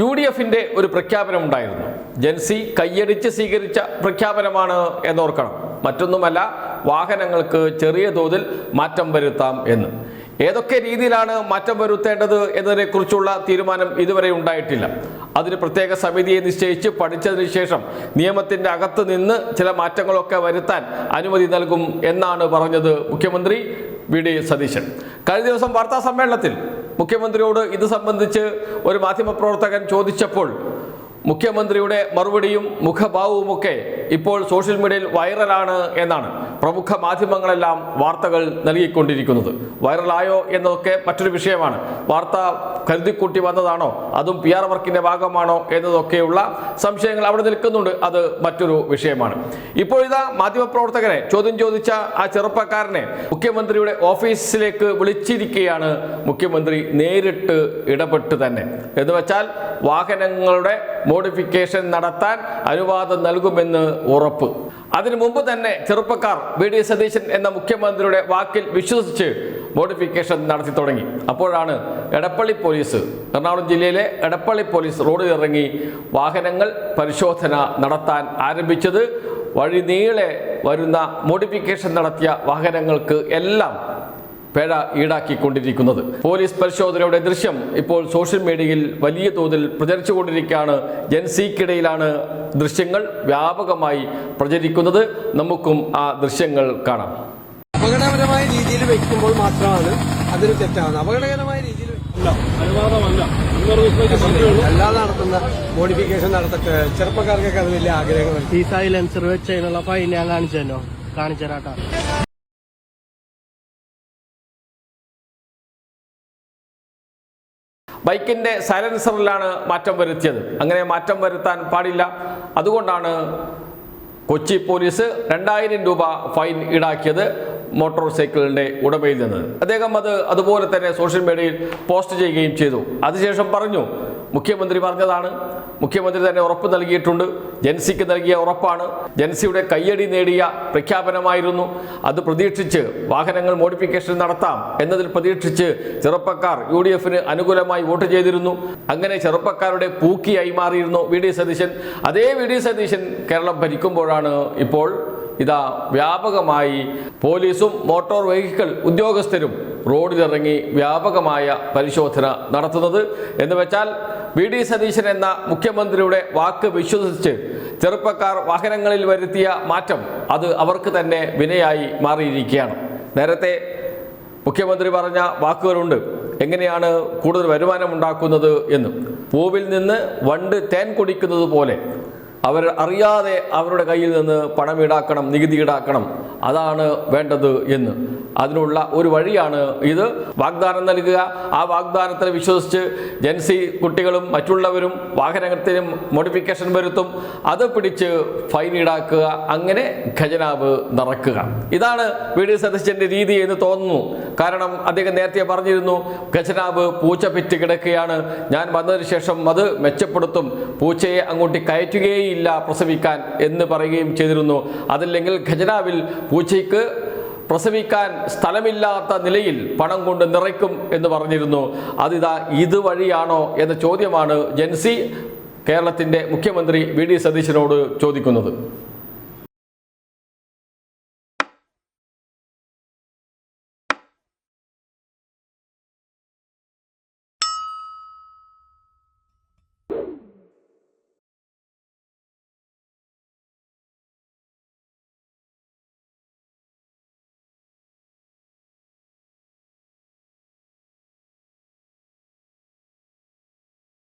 UDFിന്റെ ഒരു പ്രഖ്യാപനമുണ്ടായിരുന്നു. ജൻസി കയ്യടിച്ച് സ്വീകരിച്ച പ്രഖ്യാപനമാണ് എന്നോർക്കണം. മറ്റൊന്നുമല്ല, വാഹനങ്ങൾക്ക് ചെറിയ തോതിൽ മാറ്റം വരുത്താം എന്ന്. ഏതൊക്കെ രീതിയിലാണ് മാറ്റം വരുത്തേണ്ടത് എന്നതിനെക്കുറിച്ചുള്ള തീരുമാനം ഇതുവരെ ഉണ്ടായിട്ടില്ല. അതിന് പ്രത്യേക സമിതിയെ നിശ്ചയിച്ച് പഠിച്ചതിന് ശേഷം നിയമത്തിൻ്റെ അകത്ത് നിന്ന് ചില മാറ്റങ്ങളൊക്കെ വരുത്താൻ അനുമതി നൽകും എന്നാണ് പറഞ്ഞത് മുഖ്യമന്ത്രി VD സതീശൻ. കഴിഞ്ഞ ദിവസം വാർത്താ സമ്മേളനത്തിൽ മുഖ്യമന്ത്രിയോട് ഇത് സംബന്ധിച്ച് ഒരു മാധ്യമപ്രവർത്തകൻ ചോദിച്ചപ്പോൾ മുഖ്യമന്ത്രിയുടെ മറുപടിയും മുഖഭാവവുമൊക്കെ ഇപ്പോൾ സോഷ്യൽ മീഡിയയിൽ വൈറലാണ് എന്നാണ് പ്രമുഖ മാധ്യമങ്ങളെല്ലാം വാർത്തകൾ നൽകിക്കൊണ്ടിരിക്കുന്നത്. വൈറലായോ എന്നതൊക്കെ മറ്റൊരു വിഷയമാണ്. വാർത്ത കരുതിക്കൂട്ടി വന്നതാണോ, അതും PR വർക്കിന്റെ ഭാഗമാണോ എന്നതൊക്കെയുള്ള സംശയങ്ങൾ അവിടെ നിൽക്കുന്നുണ്ട്. അത് മറ്റൊരു വിഷയമാണ്. ഇപ്പോൾ ഇതാ മാധ്യമപ്രവർത്തകനെ ചോദ്യം ചോദിച്ച ആ ചെറുപ്പക്കാരനെ മുഖ്യമന്ത്രിയുടെ ഓഫീസിലേക്ക് വിളിച്ചിരിക്കുകയാണ് മുഖ്യമന്ത്രി നേരിട്ട് ഇടപെട്ട് തന്നെ. എന്ന് വെച്ചാൽ വാഹനങ്ങളുടെ മോഡിഫിക്കേഷൻ നടത്താൻ അനുവാദം നൽകുമെന്ന് ഉറപ്പ്. അതിനു മുമ്പ് തന്നെ ചെറുപ്പക്കാർ VD സതീശൻ എന്ന മുഖ്യമന്ത്രിയുടെ വാക്കിൽ വിശ്വസിച്ച് മോഡിഫിക്കേഷൻ നടത്തി തുടങ്ങി. അപ്പോഴാണ് എടപ്പള്ളി പോലീസ്, എറണാകുളം ജില്ലയിലെ എടപ്പള്ളി പോലീസ് റോഡിൽ ഇറങ്ങി വാഹനങ്ങൾ പരിശോധന നടത്താൻ ആരംഭിച്ചത്. വഴി നീളെ വരുന്ന മോഡിഫിക്കേഷൻ നടത്തിയ വാഹനങ്ങൾക്ക് എല്ലാം പിഴ ഈടാക്കിക്കൊണ്ടിരിക്കുന്നത്. പോലീസ് പരിശോധനയുടെ ദൃശ്യം ഇപ്പോൾ സോഷ്യൽ മീഡിയയിൽ വലിയ തോതിൽ പ്രചരിച്ചുകൊണ്ടിരിക്കുകയാണ്. ജൻസിക്കിടയിലാണ് ദൃശ്യങ്ങൾ വ്യാപകമായി പ്രചരിക്കുന്നത്. നമുക്കും ആ ദൃശ്യങ്ങൾ കാണാം. അപകടകരമായ രീതിയിൽ വെക്കുമ്പോൾ മാത്രമാണ് അതൊരു തെറ്റാണ്. അപകടകരമായ രീതിയിൽ അല്ലാതെ നടത്തുന്ന മോഡിഫിക്കേഷൻ നടത്തിട്ട് ചെറുപ്പക്കാർക്കൊക്കെ അത് വലിയ ആഗ്രഹങ്ങൾ. ഈ സൈലൻസർ വെച്ചതിനുള്ള ഫൈൻ ഞാൻ കാണിച്ചേരാട്ടാ. ബൈക്കിന്റെ സൈലൻസറിലാണ് മാറ്റം വരുത്തിയത്. അങ്ങനെ മാറ്റം വരുത്താൻ പാടില്ല. അതുകൊണ്ടാണ് കൊച്ചി പോലീസ് 2000 രൂപ ഫൈൻ ഈടാക്കിയത് മോട്ടോർ സൈക്കിളിന്റെ ഉടമയിൽ നിന്ന്. അദ്ദേഹം അതുപോലെ തന്നെ സോഷ്യൽ മീഡിയയിൽ പോസ്റ്റ് ചെയ്യുകയും ചെയ്തു. അതിനുശേഷം പറഞ്ഞു, മുഖ്യമന്ത്രി പറഞ്ഞതാണ്, മുഖ്യമന്ത്രി തന്നെ ഉറപ്പ് നൽകിയിട്ടുണ്ട്, ജൻസിക്ക് നൽകിയ ഉറപ്പാണ്, ജൻസിയുടെ കയ്യടി നേടിയ പ്രഖ്യാപനമായിരുന്നു. അത് പ്രതീക്ഷിച്ച് വാഹനങ്ങൾ മോഡിഫിക്കേഷൻ നടത്താം എന്നതിൽ പ്രതീക്ഷിച്ച് ചെറുപ്പക്കാർ UDFിന് അനുകൂലമായി വോട്ട് ചെയ്തിരുന്നു. അങ്ങനെ ചെറുപ്പക്കാരുടെ പൂക്കിയായി മാറിയിരുന്നു VD സതീശൻ. അതേ VD സതീശൻ കേരളം ഭരിക്കുമ്പോഴാണ് ഇപ്പോൾ ഇതാ വ്യാപകമായി പോലീസും മോട്ടോർ വെഹിക്കിൾ ഉദ്യോഗസ്ഥരും റോഡിലിറങ്ങി വ്യാപകമായ പരിശോധന നടത്തുന്നത്. എന്ന് വെച്ചാൽ VD സതീശൻ എന്ന മുഖ്യമന്ത്രിയുടെ വാക്ക് വിശ്വസിച്ച് ചെറുപ്പക്കാർ വാഹനങ്ങളിൽ വരുത്തിയ മാറ്റം അത് അവർക്ക് തന്നെ വിനയായി മാറിയിരിക്കുകയാണ്. നേരത്തെ മുഖ്യമന്ത്രി പറഞ്ഞ വാക്കുകളുണ്ട്, എങ്ങനെയാണ് കൂടുതൽ വരുമാനം ഉണ്ടാക്കുന്നത് എന്ന്. പൂവിൽ നിന്ന് വണ്ട് തേൻ കുടിക്കുന്നത് പോലെ അവർ അറിയാതെ അവരുടെ കയ്യിൽ നിന്ന് പണം ഈടാക്കണം, നികുതി ഈടാക്കണം, അതാണ് വേണ്ടത് എന്ന്. അതിനുള്ള ഒരു വഴിയാണ് ഇത്. വാഗ്ദാനം നൽകുക, ആ വാഗ്ദാനത്തിൽ വിശ്വസിച്ച് ജൻസി കുട്ടികളും മറ്റുള്ളവരും വാഹനത്തിന് മോഡിഫിക്കേഷൻ വരുത്തും, അത് പിടിച്ച് ഫൈൻ ഈടാക്കുക, അങ്ങനെ ഖജനാവ് നിറക്കുക. ഇതാണ് VD സതീശന്റെ രീതി എന്ന് തോന്നുന്നു. കാരണം അദ്ദേഹം നേരത്തെ പറഞ്ഞിരുന്നു, ഖജനാവ് പൂച്ച പെറ്റ് കിടക്കുകയാണ്, ഞാൻ വന്നതിന് ശേഷം അത് മെച്ചപ്പെടുത്തും, പൂച്ചയെ അങ്ങോട്ട് കയറ്റുകയും പ്രസവിക്കാൻ എന്ന് പറയുകയും ചെയ്തിരുന്നു. അതല്ലെങ്കിൽ ഖജനാവിൽ പൂച്ചയ്ക്ക് പ്രസവിക്കാൻ സ്ഥലമില്ലാത്ത നിലയിൽ പണം കൊണ്ട് നിറയ്ക്കും എന്ന് പറഞ്ഞിരുന്നു. അതിതാ ഇതുവഴിയാണോ എന്ന ചോദ്യമാണ് ജൻസി കേരളത്തിൻ്റെ മുഖ്യമന്ത്രി VD സതീശനോട് ചോദിക്കുന്നത്.